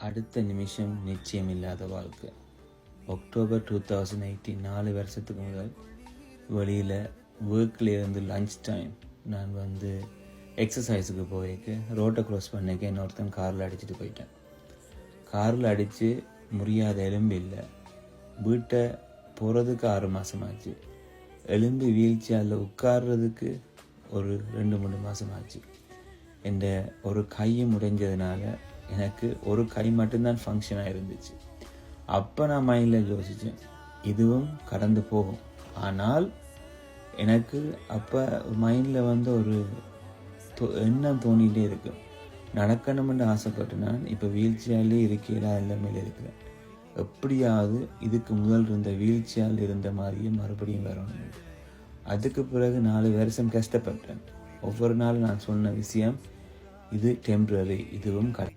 அடுத்த நிமிஷம் நிச்சயமில்லாத வாழ்க்கை. அக்டோபர் 2018, 4 வருஷத்துக்கு முதல் வெளியில் ஒர்க்லேருந்து லஞ்ச் டைம் நான் எக்ஸசைஸுக்கு போயிருக்கு. ரோட்டை க்ராஸ் பண்ணிக்க இன்னொருத்தன் காரில் அடிச்சுட்டு போயிட்டேன். காரில் அடித்து முடியாத எலும்பு இல்லை. வீட்டை போகிறதுக்கு 6 மாதம் ஆச்சு. எலும்பு வீல் சேரில் உட்கார்றதுக்கு ஒரு 2-3 மாதம் ஆச்சு. என்ற ஒரு கையும் உடைஞ்சதுனால எனக்கு ஒரு கை மட்டும்தான் ஃபங்க்ஷனாக இருந்துச்சு. அப்போ நான் மைண்டில் யோசித்தேன், இதுவும் கடந்து போகும். ஆனால் எனக்கு அப்போ மைண்டில் ஒரு எண்ணம் தோணிகிட்டே இருக்கு. நடக்கணும்னு ஆசைப்பட்டு நான் இப்போ வீல் சேர்லேயே இருக்கையில எல்லாமே இருக்கிறேன். எப்படியாவது இதுக்கு முதல் இருந்த வீல் சேரில் இருந்த மாதிரியே மறுபடியும் வரணும். அதுக்கு பிறகு 4 வருஷம் கஷ்டப்பட்டேன். ஒவ்வொரு நாளும் நான் சொன்ன விஷயம், இது டெம்பரரி, இதுவும் கடை.